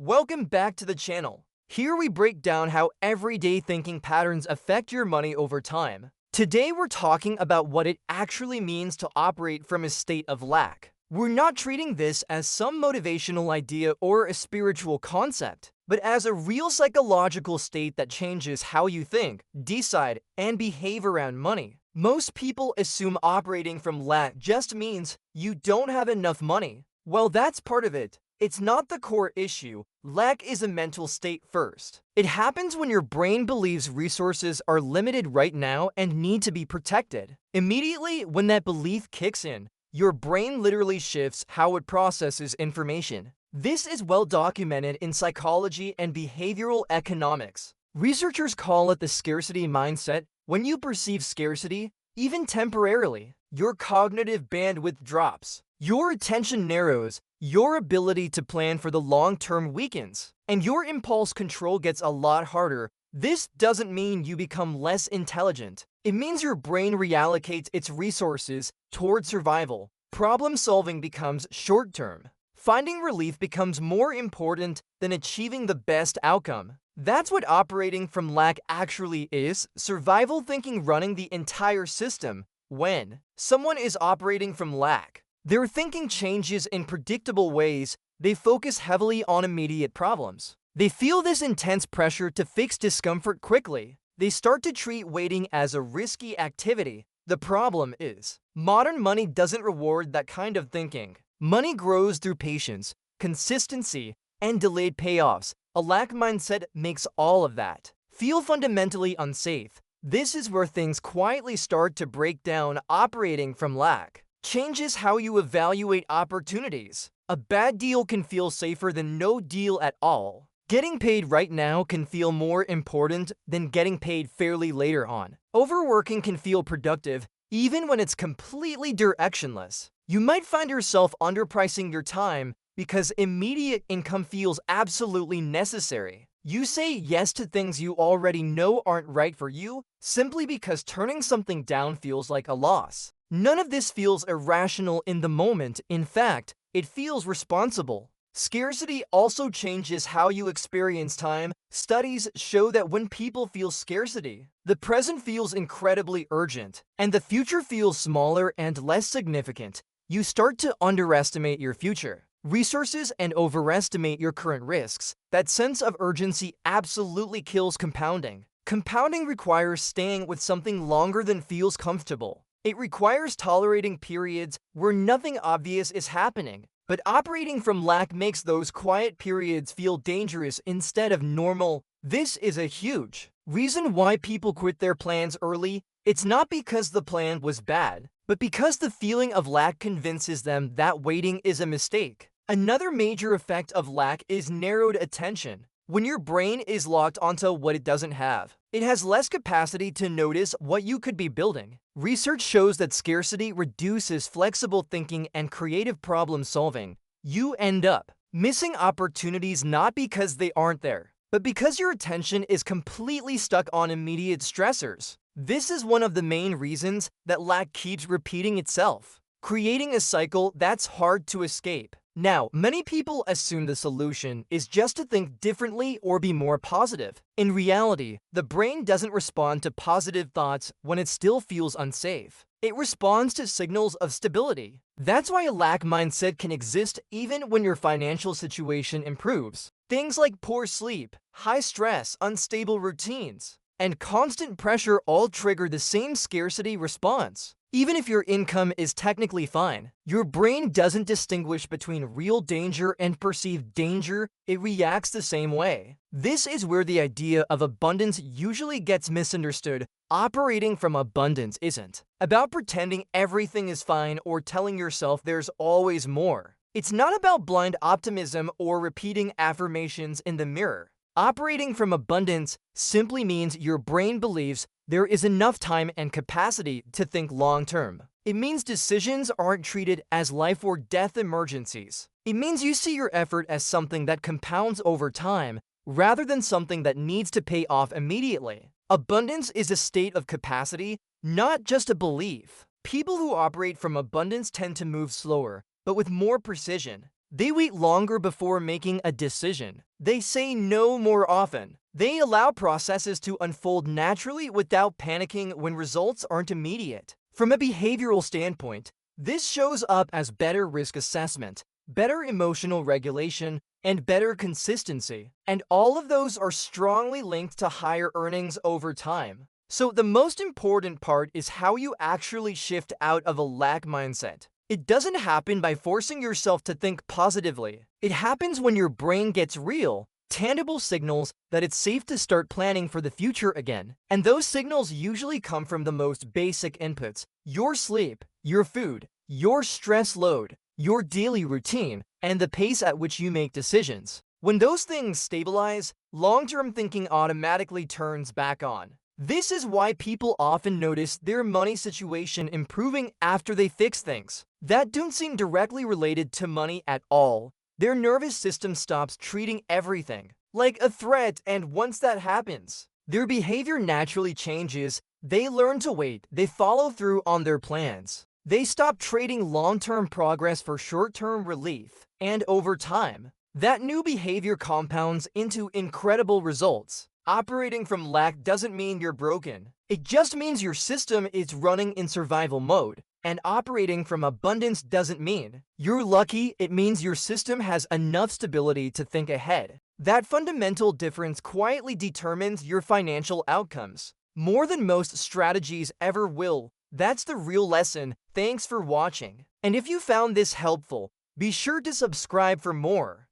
Welcome back to the channel. Here we break down how everyday thinking patterns affect your money over time. Today we're talking about what it actually means to operate from a state of lack. We're not treating this as some motivational idea or a spiritual concept, but as a real psychological state that changes how you think, decide, and behave around money. Most people assume operating from lack just means you don't have enough money. Well, that's part of it. It's not the core issue. Lack is a mental state first. It happens when your brain believes resources are limited right now and need to be protected. Immediately when that belief kicks in, your brain literally shifts how it processes information. This is well documented in psychology and behavioral economics. Researchers call it the scarcity mindset. When you perceive scarcity, even temporarily, your cognitive bandwidth drops. Your attention narrows, your ability to plan for the long term weakens, and your impulse control gets a lot harder. This doesn't mean you become less intelligent. It means your brain reallocates its resources toward survival. Problem solving becomes short term. Finding relief becomes more important than achieving the best outcome. That's what operating from lack actually is: survival thinking running the entire system. When someone is operating from lack, their thinking changes in predictable ways. They focus heavily on immediate problems. They feel this intense pressure to fix discomfort quickly. They start to treat waiting as a risky activity. The problem is, modern money doesn't reward that kind of thinking. Money grows through patience, consistency, and delayed payoffs. A lack mindset makes all of that feel fundamentally unsafe. This is where things quietly start to break down. Operating from lack changes how you evaluate opportunities. A bad deal can feel safer than no deal at all. Getting paid right now can feel more important than getting paid fairly later on. Overworking can feel productive even when it's completely directionless. You might find yourself underpricing your time because immediate income feels absolutely necessary. You say yes to things you already know aren't right for you simply because turning something down feels like a loss. None of this feels irrational in the moment. In fact, it feels responsible. Scarcity also changes how you experience time. Studies show that when people feel scarcity, the present feels incredibly urgent, and the future feels smaller and less significant. You start to underestimate your future resources and overestimate your current risks. That sense of urgency absolutely kills compounding. Compounding requires staying with something longer than feels comfortable. It requires tolerating periods where nothing obvious is happening. But operating from lack makes those quiet periods feel dangerous instead of normal. This is a huge reason why people quit their plans early. It's not because the plan was bad, but because the feeling of lack convinces them that waiting is a mistake. Another major effect of lack is narrowed attention. When your brain is locked onto what it doesn't have, it has less capacity to notice what you could be building. Research shows that scarcity reduces flexible thinking and creative problem solving. You end up missing opportunities not because they aren't there, but because your attention is completely stuck on immediate stressors. This is one of the main reasons that lack keeps repeating itself, creating a cycle that's hard to escape. Now, many people assume the solution is just to think differently or be more positive. In reality, the brain doesn't respond to positive thoughts when it still feels unsafe. It responds to signals of stability. That's why a lack mindset can exist even when your financial situation improves. Things like poor sleep, high stress, unstable routines, and constant pressure all trigger the same scarcity response. Even if your income is technically fine, your brain doesn't distinguish between real danger and perceived danger. It reacts the same way. This is where the idea of abundance usually gets misunderstood. Operating from abundance isn't about pretending everything is fine or telling yourself there's always more. It's not about blind optimism or repeating affirmations in the mirror. Operating from abundance simply means your brain believes there is enough time and capacity to think long term. It means decisions aren't treated as life or death emergencies. It means you see your effort as something that compounds over time rather than something that needs to pay off immediately. Abundance is a state of capacity, not just a belief. People who operate from abundance tend to move slower, but with more precision. They wait longer before making a decision. They say no more often. They allow processes to unfold naturally without panicking when results aren't immediate. From a behavioral standpoint, this shows up as better risk assessment, better emotional regulation, and better consistency. And all of those are strongly linked to higher earnings over time. So the most important part is how you actually shift out of a lack mindset. It doesn't happen by forcing yourself to think positively. It happens when your brain gets real, tangible signals that it's safe to start planning for the future again. And those signals usually come from the most basic inputs: your sleep, your food, your stress load, your daily routine, and the pace at which you make decisions. When those things stabilize, long-term thinking automatically turns back on. This is why people often notice their money situation improving after they fix things that don't seem directly related to money at all. Their nervous system stops treating everything like a threat, and once that happens, their behavior naturally changes. They learn to wait, they follow through on their plans. They stop trading long-term progress for short-term relief, and over time, that new behavior compounds into incredible results. Operating from lack doesn't mean you're broken. It just means your system is running in survival mode. And operating from abundance doesn't mean you're lucky. It means your system has enough stability to think ahead. That fundamental difference quietly determines your financial outcomes, more than most strategies ever will. That's the real lesson. Thanks for watching. And if you found this helpful, be sure to subscribe for more.